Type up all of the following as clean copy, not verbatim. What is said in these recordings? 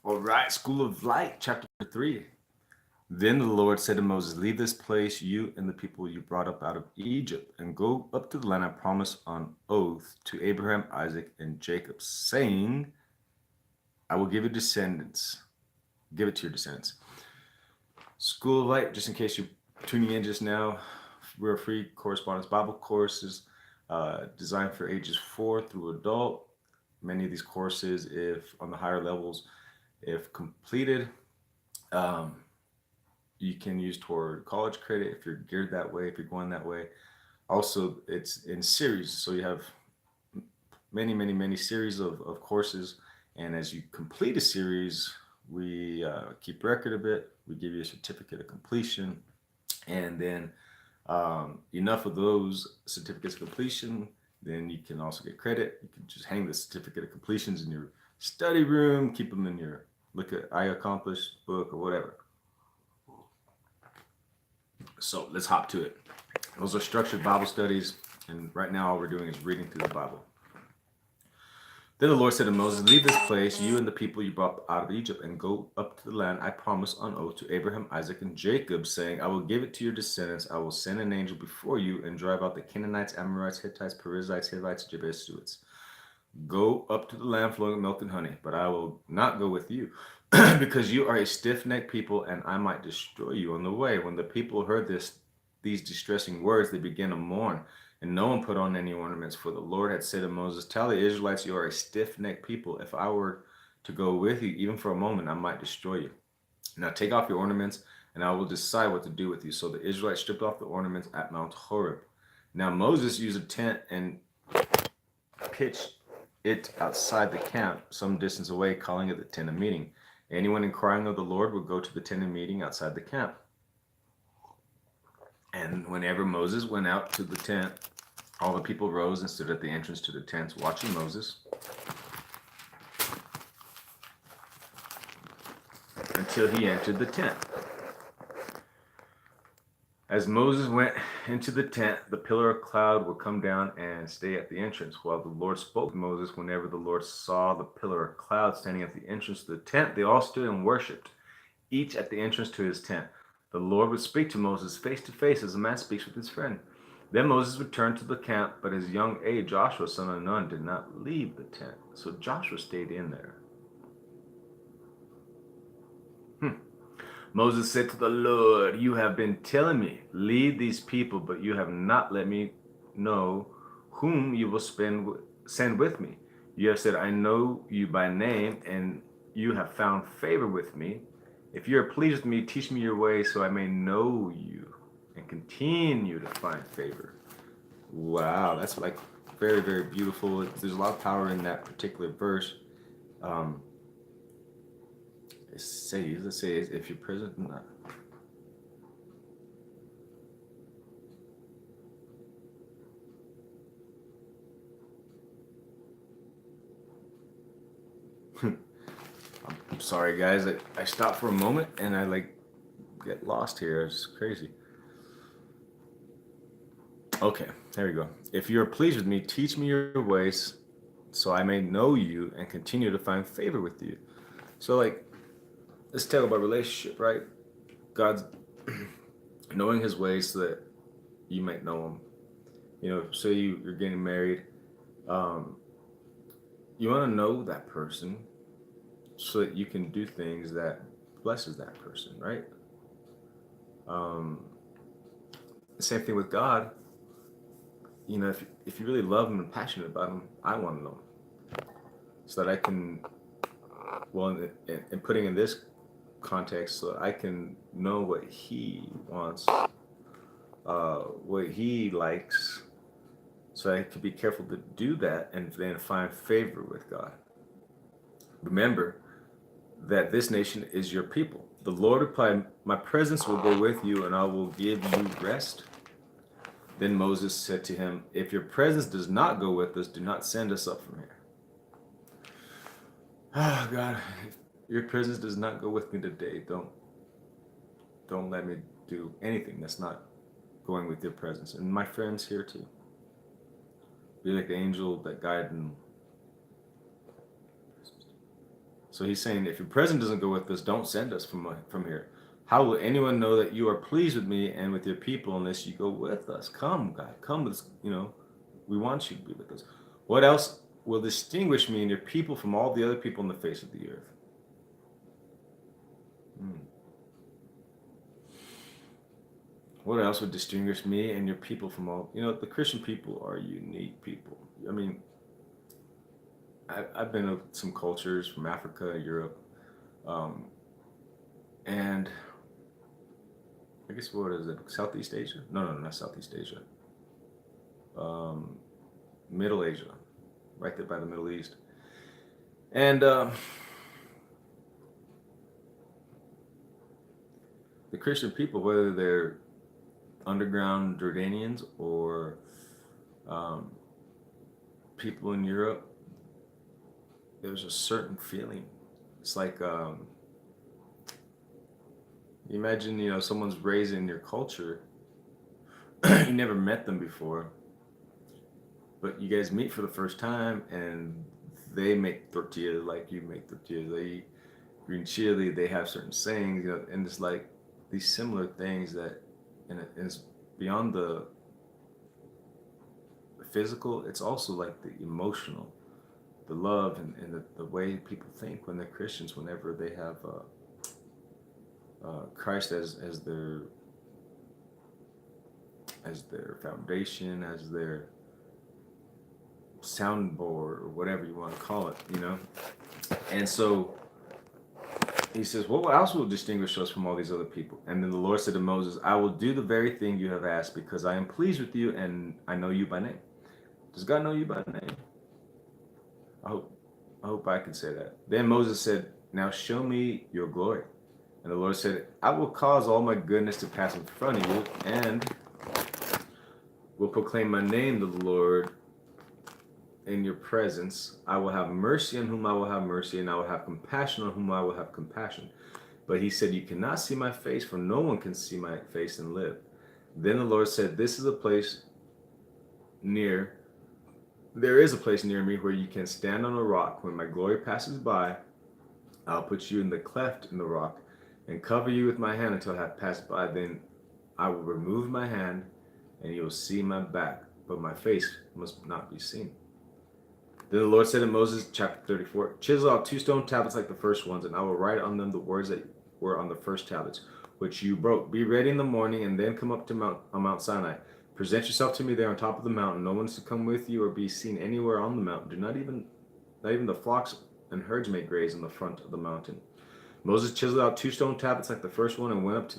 All right, School of Light, chapter 3. Then the Lord said to Moses, leave this place, you and the people you brought up out of Egypt, and go up to the land I promised on oath to Abraham, Isaac, and Jacob, saying, I will give you descendants. Give it to your descendants. School of Light, just in case you're tuning in just now, we're a free correspondence Bible courses designed for ages 4 through adult. Many of these courses, if on the higher levels, if completed, um, you can use toward college credit if you're geared that way, if you're going that way. Also, it's in series, so you have many series of courses, and as you complete a series, we keep record of it. We give you a certificate of completion, and then enough of those certificates of completion, then you can also get credit. You can just hang the certificate of completions in your study room, keep them in your look at I accomplished book or whatever. So let's hop to it. Those are structured Bible studies, and right now all we're doing is reading through the Bible. Then the Lord said to Moses, leave this place, you and the people you brought out of Egypt, and go up to the land I promised on oath to Abraham, Isaac, and Jacob, saying, I will give it to your descendants. I will send an angel before you and drive out the Canaanites, Amorites, Hittites, Perizzites, Hivites, Jebusites. Go up to the land flowing with milk and honey, but I will not go with you, because you are a stiff-necked people, and I might destroy you on the way. When the people heard these distressing words, they began to mourn, and no one put on any ornaments. For the Lord had said to Moses, tell the Israelites, you are a stiff-necked people. If I were to go with you, even for a moment, I might destroy you. Now take off your ornaments, and I will decide what to do with you. So the Israelites stripped off the ornaments at Mount Horeb. Now Moses used a tent and pitched it outside the camp, some distance away, calling it the tent of meeting. Anyone inquiring of the Lord would go to the tent of meeting outside the camp. And whenever Moses went out to the tent, all the people rose and stood at the entrance to the tents, watching Moses until he entered the tent. As Moses went into the tent, the pillar of cloud would come down and stay at the entrance, while the Lord spoke to Moses. Whenever the Lord saw the pillar of cloud standing at the entrance to the tent, they all stood and worshipped, each at the entrance to his tent. The Lord would speak to Moses face to face as a man speaks with his friend. Then Moses returned to the camp, but his young aide, Joshua, son of Nun, did not leave the tent. So Joshua stayed in there. Moses said to the Lord, you have been telling me, lead these people, but you have not let me know whom you will send with me. You have said, I know you by name, and you have found favor with me. If you are pleased with me, teach me your way so I may know you and continue to find favor. Wow, that's like very beautiful. There's a lot of power in that particular verse. Let's say if you're present, I'm sorry guys, I stopped for a moment and I like get lost here. It's crazy. Okay, there we go. If you are pleased with me, teach me your ways so I may know you and continue to find favor with you. So like, let's talk about relationship, right? God's knowing his ways so that you might know him. You know, say you're getting married, um, you want to know that person so that you can do things that blesses that person, right? Um, the same thing with God. You know, if you really love him and passionate about him, I want to know him so that I can, well, in putting in this context, so I can know what he wants, what he likes, so I can be careful to do that and then find favor with God. Remember that this nation is your people. The Lord replied, my presence will go with you and I will give you rest. Then Moses said to him, if your presence does not go with us, do not send us up from here. Oh God, if your presence does not go with me today, don't let me do anything that's not going with your presence. And my friends here too. Be like the angel that guided them. So he's saying, if your presence doesn't go with us, don't send us from here. How will anyone know that you are pleased with me and with your people unless you go with us? Come, God, come with us. We want you to be with us. What else will distinguish me and your people from all the other people on the face of the earth? Hmm. What else would distinguish me and your people from all? The Christian people are unique people. I mean, I've been to some cultures from Africa, Europe, um, and I guess what is it? Southeast Asia? No, not Southeast Asia. Um, Middle Asia, right there by the Middle East. And the Christian people, whether they're underground Jordanians or um, people in Europe, there's a certain feeling. It's like imagine someone's raised in your culture. You never met them before, but you guys meet for the first time, and they make tortillas like you make tortillas. They eat green chili. They have certain sayings, and it's like these similar things that, and it's beyond the physical. It's also like the emotional, the love, and the way people think when they're Christians. Whenever they have Christ as their foundation, as their soundboard, or whatever you want to call it, And so he says, what else will distinguish us from all these other people? And then the Lord said to Moses, I will do the very thing you have asked, because I am pleased with you and I know you by name. Does God know you by name? I hope I can say that. Then Moses said, now show me your glory. And the Lord said, I will cause all my goodness to pass in front of you, and will proclaim my name to the Lord in your presence. I will have mercy on whom I will have mercy, and I will have compassion on whom I will have compassion. But he said, you cannot see my face, for no one can see my face and live. Then the Lord said, there is a place near me where you can stand on a rock. When my glory passes by, I'll put you in the cleft in the rock and cover you with my hand until I have passed by. Then I will remove my hand and you will see my back, but my face must not be seen. Then the Lord said to Moses, chapter 34, chisel out 2 stone tablets like the first ones, and I will write on them the words that were on the first tablets, which you broke. Be ready in the morning and then come up to Mount Sinai. Present yourself to me there on top of the mountain. No one is to come with you or be seen anywhere on the mountain. Do not even the flocks and herds may graze in the front of the mountain. Moses chiseled out 2 stone tablets like the first one and went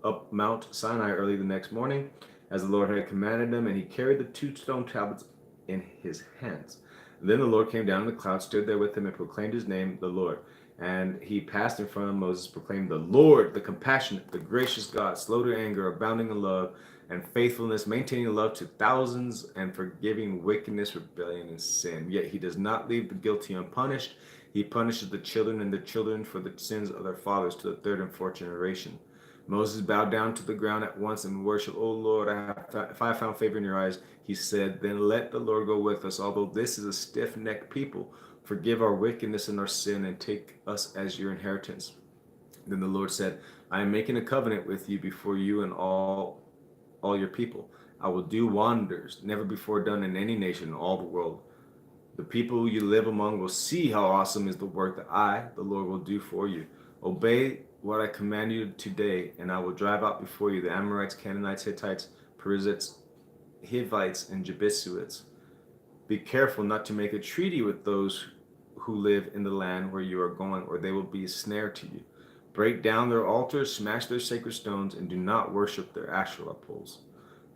up Mount Sinai early the next morning, as the Lord had commanded him, and he carried the 2 stone tablets in his hands. Then the Lord came down in the cloud, stood there with him, and proclaimed his name, the Lord. And he passed in front of Moses, proclaimed, the Lord, the compassionate, the gracious God, slow to anger, abounding in love and faithfulness, maintaining love to thousands, and forgiving wickedness, rebellion, and sin. Yet he does not leave the guilty unpunished. He punishes the children and the children for the sins of their fathers to the 3rd and 4th generation. Moses bowed down to the ground at once and worshiped. O Lord, if I found favor in your eyes, he said, then let the Lord go with us. Although this is a stiff-necked people, forgive our wickedness and our sin and take us as your inheritance. Then the Lord said, I am making a covenant with you before you and all your people. I will do wonders never before done in any nation in all the world. The people you live among will see how awesome is the work that I, the Lord, will do for you. Obey what I command you today, and I will drive out before you the Amorites, Canaanites, Hittites, Perizzites, Hivites, and Jebusites. Be careful not to make a treaty with those who live in the land where you are going, or they will be a snare to you. Break down their altars, smash their sacred stones, and do not worship their Asherah poles.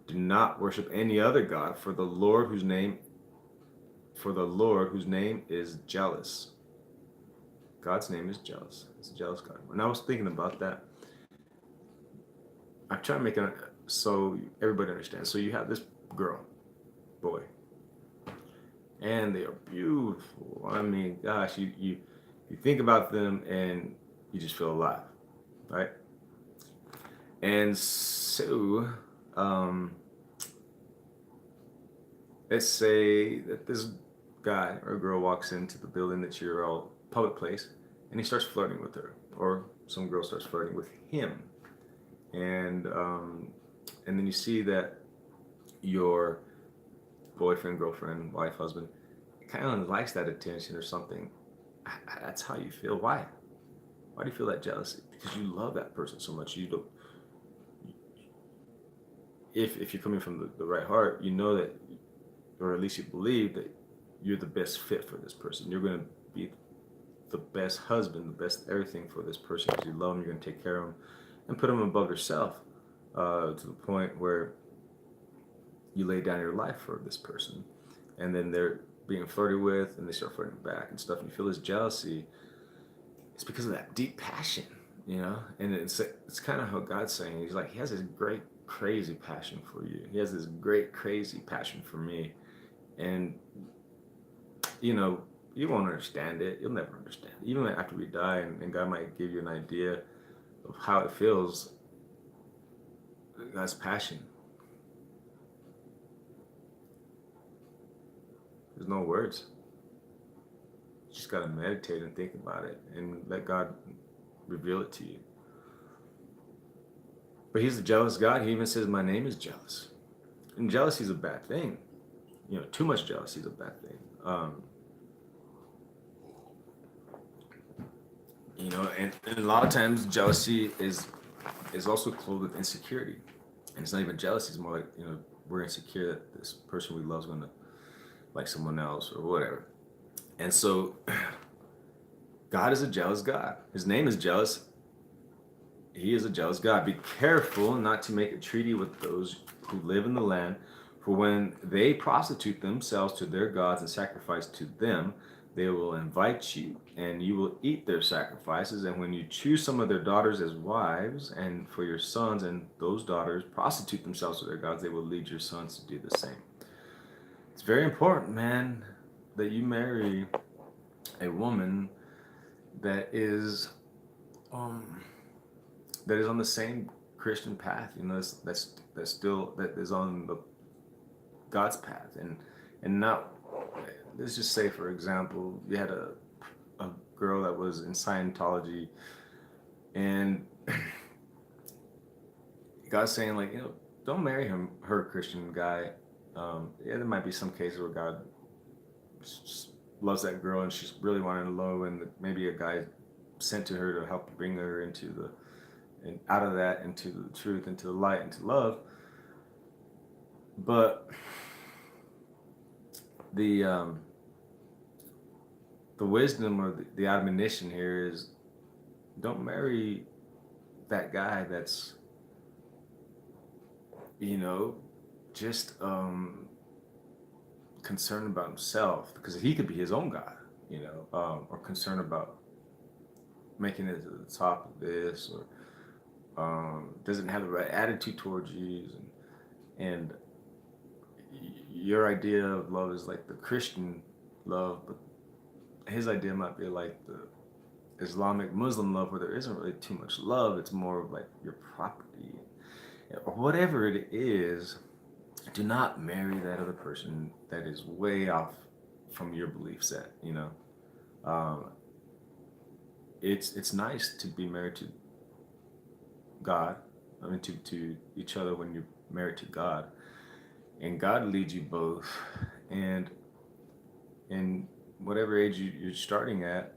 Do not worship any other god, for the Lord whose name is jealous. God's name is jealous. It's a jealous God. When I was thinking about that, I try to make it so everybody understands. So you have this girl, boy, and they are beautiful. I mean, gosh, you think about them and you just feel alive, right? And so, let's say that this guy or girl walks into the building that you're all public place, and he starts flirting with her, or some girl starts flirting with him, and and then you see that your boyfriend, girlfriend, wife, husband kind of likes that attention or something. That's how you feel. Why? Why do you feel that jealousy? Because you love that person so much. You don't. If you're coming from the right heart, you know that, or at least you believe that you're the best fit for this person. You're going to be the best husband, the best everything for this person because you love them. You're going to take care of them and put them above yourself, to the point where you lay down your life for this person. And then they're being flirted with and they start flirting back and stuff. And you feel this jealousy. It's because of that deep passion, you know? And it's kind of how God's saying, he's like, he has this great, crazy passion for you. He has this great, crazy passion for me. And, you know, you won't understand it. You'll never understand it. Even after we die, and God might give you an idea of how it feels, God's passion. There's no words. You just got to meditate and think about it and let God reveal it to you. But he's a jealous God. He even says, my name is jealous. And jealousy is a bad thing. You know, too much jealousy is a bad thing. You know, and a lot of times jealousy is also clothed with insecurity. And it's not even jealousy. It's more like, you know, we're insecure that this person we love is going to like someone else or whatever. And so God is a jealous God. His name is jealous. He is a jealous God. Be careful not to make a treaty with those who live in the land, for when they prostitute themselves to their gods and sacrifice to them, they will invite you, and you will eat their sacrifices. And when you choose some of their daughters as wives, and for your sons, and those daughters prostitute themselves to their gods, they will lead your sons to do the same. It's very important, man, that you marry a woman that is on the same Christian path, you know, that's still that is on the God's path, and not, let's just say, for example, you had a girl that was in Scientology, and God's saying, like, you know, don't marry her Christian guy. Yeah, there might be some cases where God loves that girl and she's really wanting to love, and maybe a guy sent to her to help bring her into and out of that into the truth, into the light, into love. But the wisdom or the admonition here is, don't marry that guy that's, you know, just concerned about himself, because he could be his own God, you know, or concerned about making it to the top of this, or doesn't have the right attitude towards you, and your idea of love is like the Christian love, but his idea might be like the Islamic Muslim love, where there isn't really too much love. It's more of like your property or whatever it is. Do not marry that other person that is way off from your belief set, you know. It's nice to be married to God. I mean, to each other when you're married to God, and God leads you both. And in whatever age you're starting at,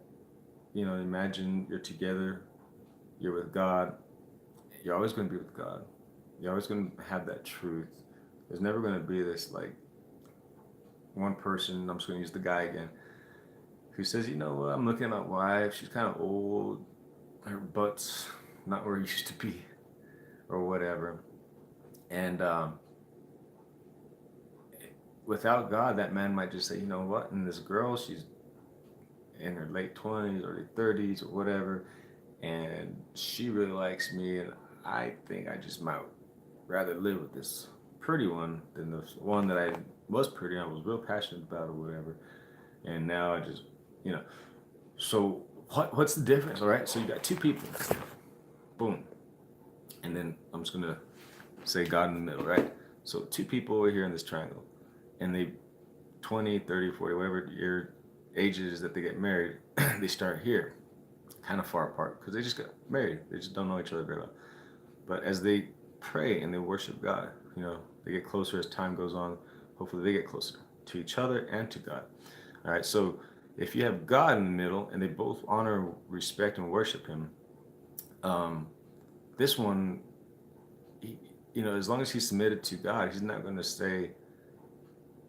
you know, imagine you're together, you're with God. You're always going to be with God. You're always going to have that truth. There's never going to be this like one person, I'm just going to use the guy again, who says, you know what, I'm looking at my wife, she's kind of old, her butt's not where it used to be, or whatever. And without God, that man might just say, you know what, and this girl, she's in her late 20s, early 30s, or whatever, and she really likes me, and I think I just might rather live with this pretty one than the one that I was pretty, I was real passionate about, or whatever. And now I just, you know. So what's the difference? All right. So you got two people. Boom. And then I'm just gonna say God in the middle, right? So two people over here in this triangle, and they 20, 30, 40, whatever year ages that they get married, they start here, kind of far apart, because they just got married. They just don't know each other very well. But as they pray and they worship God, they get closer as time goes on. Hopefully, they get closer to each other and to God. All right. So if you have God in the middle and they both honor, respect, and worship Him, this one, as long as he's submitted to God, he's not going to say,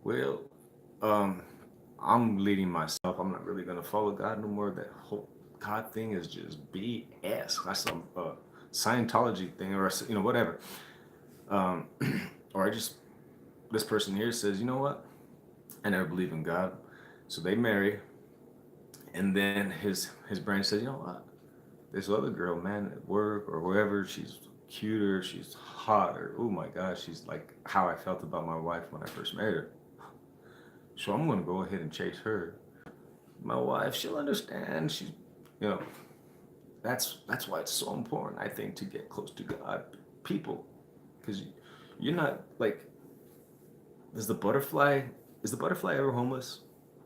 well, I'm leading myself. I'm not really going to follow God no more. That whole God thing is just BS. That's some Scientology thing, or whatever. Or this person here says, you know what? I never believe in God. So they marry, and then his brain says, you know what? This other girl, man, at work or wherever, she's cuter, she's hotter. Oh my gosh, she's like how I felt about my wife when I first married her. So I'm gonna go ahead and chase her. My wife, she'll understand. She's, you know, that's why it's so important, I think, to get close to God, people, because you're not like, is the butterfly ever homeless?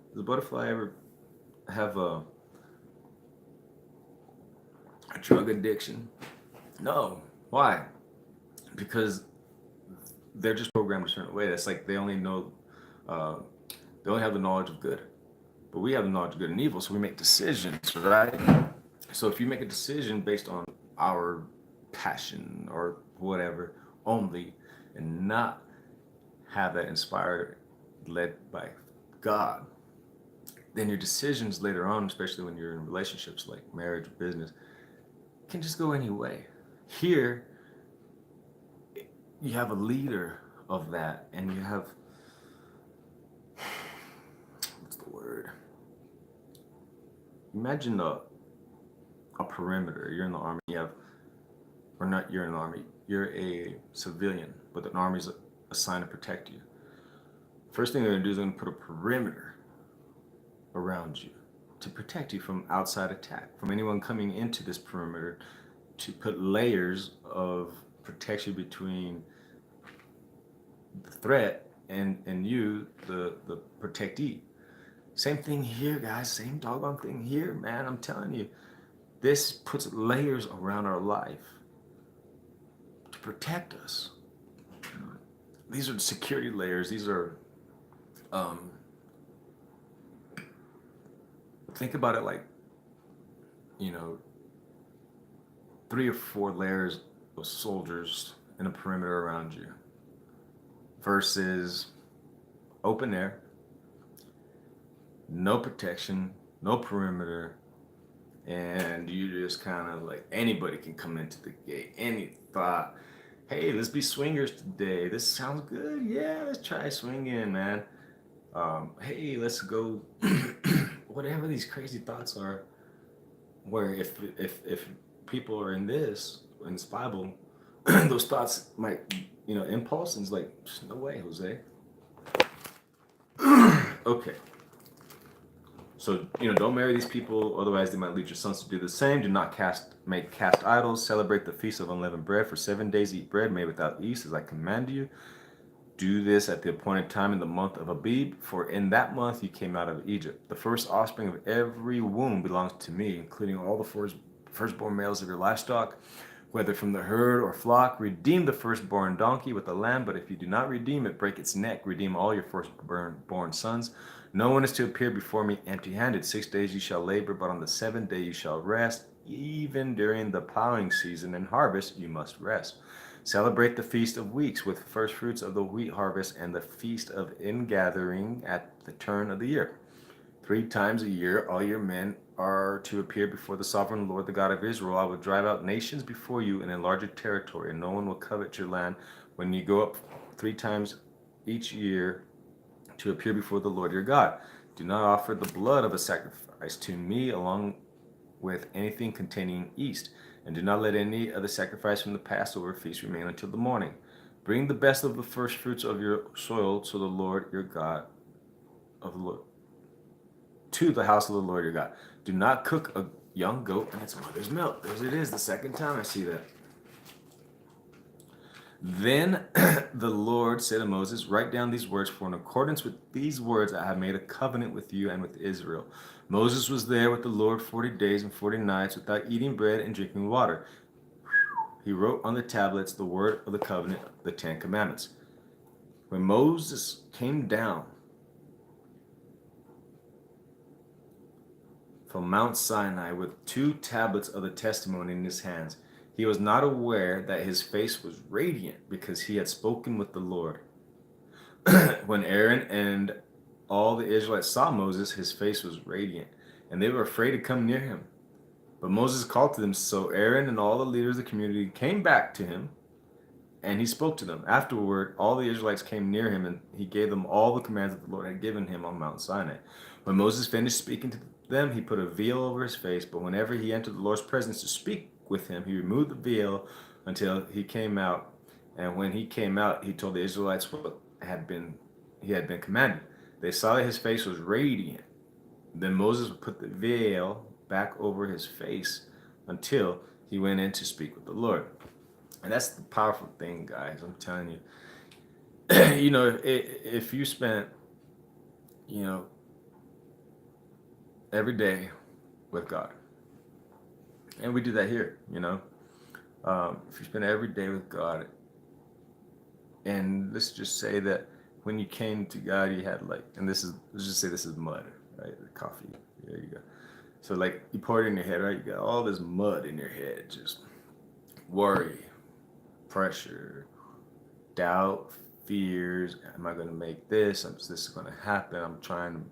Does the butterfly ever have a drug addiction? No. Why? Because they're just programmed a certain way. That's like they only know, they only have the knowledge of good, but we have the knowledge of good and evil. So we make decisions, right? So if you make a decision based on our passion or whatever only, and not have that inspired, led by God, then your decisions later on, especially when you're in relationships like marriage or business, can just go any way. Here, you have a leader of that, and you have, what's the word? Imagine a perimeter. You're in the army. You have, or not. You're in the army. You're a civilian, but the army's assigned to protect you. First thing they're gonna do is they're gonna put a perimeter around you to protect you from outside attack, from anyone coming into this perimeter, to put layers of protection between the threat and you, the protectee. Same thing here, guys. Same doggone thing here, man. I'm telling you, this puts layers around our life to protect us. These are the security layers. These are, think about it like, 3 or 4 layers of soldiers in a perimeter around you versus open air, no protection, no perimeter, and you just kind of like anybody can come into the gate. Any thought, hey, let's be swingers today. This sounds good. Yeah, let's try swinging, man. Hey, let's go. Whatever these crazy thoughts are, where if people are in this Bible, those thoughts might, impulse, and it's like, no way, Jose. Okay. So, don't marry these people, otherwise they might lead your sons to do the same. Do not make cast idols. Celebrate the feast of unleavened bread. For 7 days eat bread made without yeast, as I command you. Do this at the appointed time in the month of Abib, for in that month you came out of Egypt. The first offspring of every womb belongs to me, including all the firstborn males of your livestock, whether from the herd or flock. Redeem the firstborn donkey with a lamb, but if you do not redeem it, break its neck. Redeem all your firstborn sons. No one is to appear before me empty-handed. 6 days you shall labor, but on the 7th day you shall rest. Even during the plowing season and harvest you must rest. Celebrate the Feast of Weeks with first fruits of the wheat harvest and the Feast of Ingathering at the turn of the year. 3 times a year all your men are to appear before the sovereign Lord, the God of Israel. I will drive out nations before you and enlarge your territory, and no one will covet your land when you go up 3 times each year to appear before the Lord your God. Do not offer the blood of a sacrifice to me along with anything containing yeast, and do not let any of the sacrifice from the Passover feast remain until the morning. Bring the best of the first fruits of your soil to the Lord your God of the Lord, to the house of the Lord your God. Do not cook a young goat in its mother's milk. There it is, the second time I see that. Then the Lord said to Moses, write down these words, for in accordance with these words I have made a covenant with you and with Israel. Moses was there with the Lord 40 days and 40 nights without eating bread and drinking water. He wrote on the tablets the word of the covenant, the Ten Commandments. When Moses came down from Mount Sinai with 2 tablets of the testimony in his hands, he was not aware that his face was radiant because he had spoken with the Lord. When Aaron and all the Israelites saw Moses, his face was radiant, and they were afraid to come near him. But Moses called to them, so Aaron and all the leaders of the community came back to him, and he spoke to them. Afterward, all the Israelites came near him, and he gave them all the commands that the Lord had given him on Mount Sinai. When Moses finished speaking to them, he put a veil over his face, but whenever he entered the Lord's presence to speak with him, he removed the veil until he came out. And when he came out, he told the Israelites what he had been commanded. They saw that his face was radiant. Then Moses would put the veil back over his face until he went in to speak with the Lord. And that's the powerful thing, guys. I'm telling you. If you spent, you know, every day with God, and we do that here, if you spend every day with God, and let's just say that when you came to God, you had let's just say this is mud, right? The coffee. There you go. So you pour it in your head, right? You got all this mud in your head, just worry, pressure, doubt, fears. Am I going to make this? Is this going to happen? I'm trying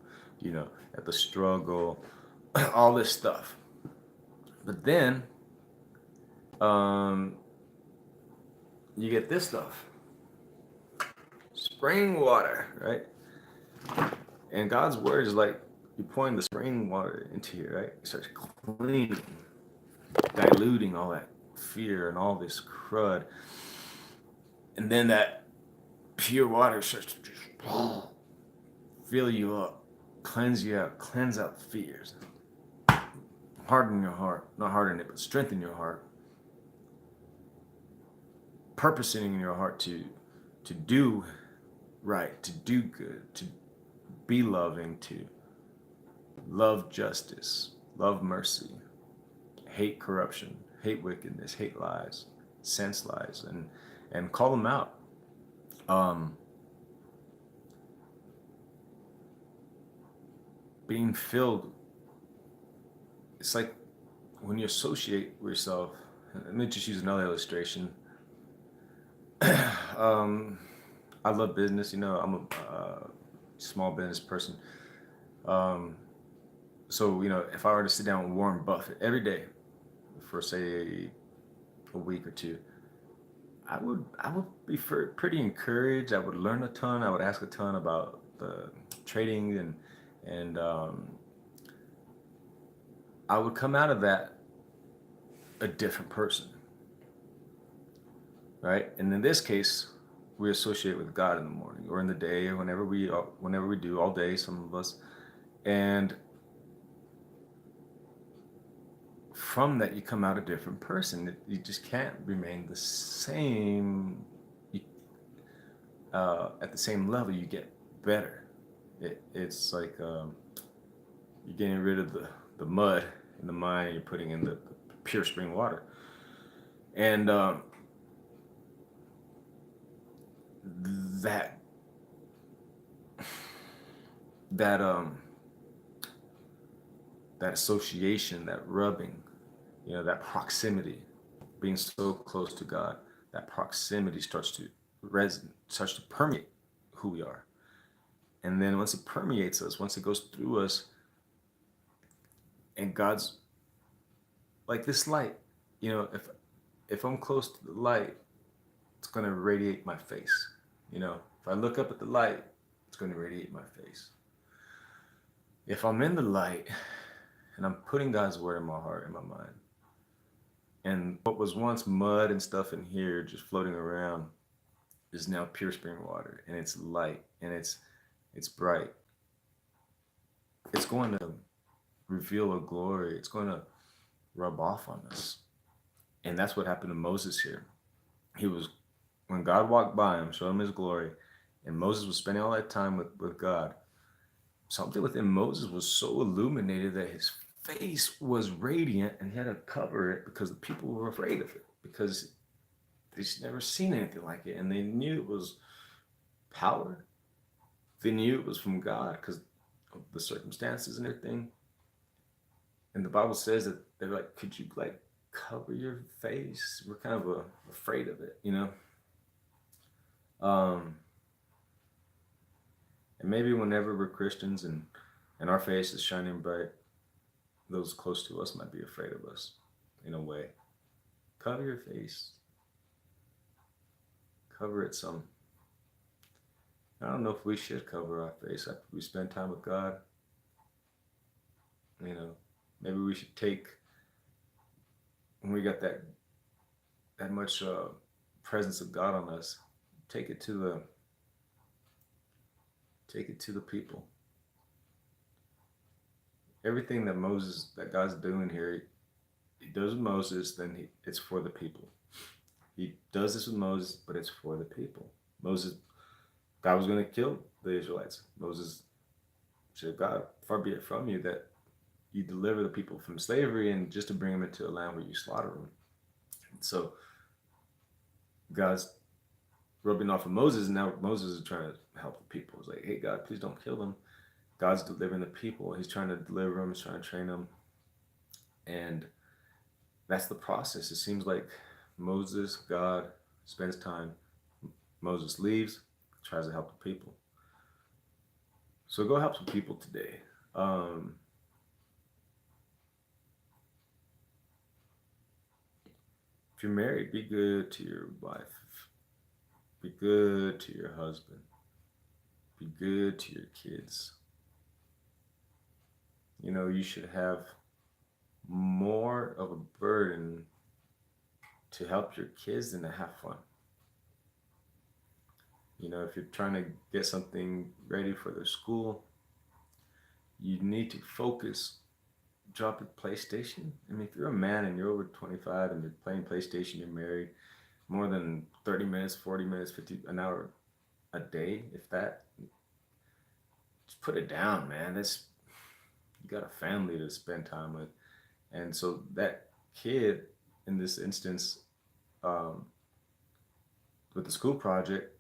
to, at the struggle, all this stuff. But then, you get this stuff, spring water, right? And God's word is like you're pouring the spring water into here, right? It starts cleaning, diluting all that fear and all this crud. And then that pure water starts to just fill you up, cleanse you out, cleanse out fears, harden your heart, not harden it, but strengthen your heart, purposing in your heart to do right, to do good, to be loving, to love justice, love mercy, hate corruption, hate wickedness, hate lies, sense lies, and call them out. Being filled, it's like when you associate with yourself. Let me just use another illustration. I love business. I'm a small business person. So if I were to sit down with Warren Buffett every day for say a week or two, I would be pretty encouraged. I would learn a ton. I would ask a ton about the trading and I would come out of that a different person, right? And in this case, we associate with God in the morning or in the day or whenever we do, all day, some of us. And from that, you come out a different person. You just can't remain the same. At the same level, you get better. It's like you're getting rid of the mud in the mind, and you're putting in the pure spring water. And that association, that rubbing, that proximity, being so close to God, that proximity starts to permeate who we are. And then once it permeates us, once it goes through us, and God's like this light, if I'm close to the light, it's going to radiate my face. If I look up at the light, it's going to radiate my face. If I'm in the light and I'm putting God's word in my heart, in my mind, and what was once mud and stuff in here just floating around is now pure spring water, and it's light, and it's bright. It's going to reveal a glory. It's going to rub off on us. And that's what happened to Moses here. He was when God walked by him, showed him his glory, and Moses was spending all that time with God, something within Moses was so illuminated that his face was radiant and he had to cover it because the people were afraid of it because they'd never seen anything like it and they knew it was power. They knew it was from God because of the circumstances and everything. And the Bible says that they're like, could you like cover your face? We're kind of afraid of it, you know? Um, and maybe whenever we're Christians and our face is shining bright, those close to us might be afraid of us in a way. Cover your face. Cover it some. I don't know if we should cover our face after we spend time with God. You know, maybe we should take when we got that much presence of God on us, take it to the people. Everything that God's doing here, he does with Moses, then it's for the people. He does this with Moses, but it's for the people. God was going to kill the Israelites. Moses said, God, far be it from you that you deliver the people from slavery and just to bring them into a land where you slaughter them. And so God's rubbing off of Moses, and now Moses is trying to help the people. It's like, hey, God, please don't kill them. God's delivering the people. He's trying to deliver them. He's trying to train them. And that's the process. It seems like Moses, God spends time. Moses leaves, tries to help the people. So go help some people today. If you're married, be good to your wife. Be good to your husband. Be good to your kids. You know, you should have more of a burden to help your kids than to have fun. You know, if you're trying to get something ready for their school, you need to focus. Drop a PlayStation. I mean, if you're a man and you're over 25 and you're playing PlayStation, you're married, more than 30 minutes, 40 minutes, an hour a day, if that, just put it down, man. You got a family to spend time with. And so that kid, in this instance, with the school project,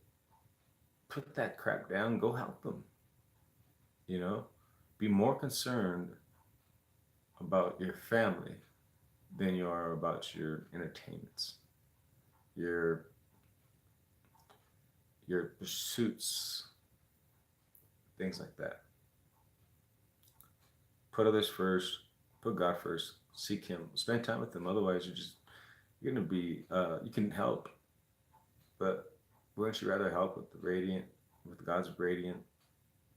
put that crap down, go help them. You know, be more concerned about your family than you are about your entertainments, your pursuits, things like that. Put others first, put God first, seek him, spend time with him. Otherwise you're gonna be you can help, but wouldn't you rather help with God's radiant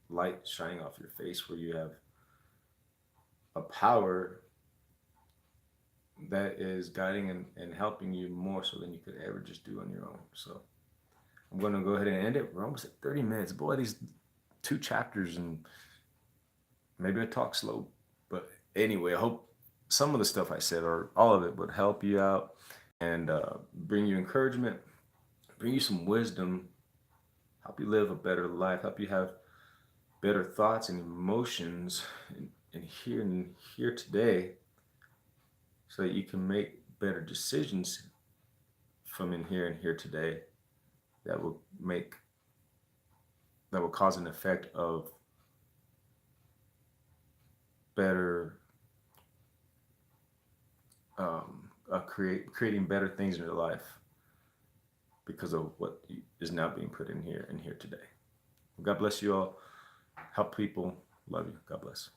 light shining off your face where you have a power that is guiding and helping you more so than you could ever just do on your own. So I'm going to go ahead and end it. We're almost at 30 minutes. Boy, these 2 chapters, and maybe I talk slow. But anyway, I hope some of the stuff I said or all of it would help you out and bring you encouragement, bring you some wisdom, help you live a better life, help you have better thoughts and emotions in here today, so that you can make better decisions from in here and here today that will cause an effect of better creating better things in your life because of what is now being put in here and here today. God bless you all. Help people. Love you. God bless.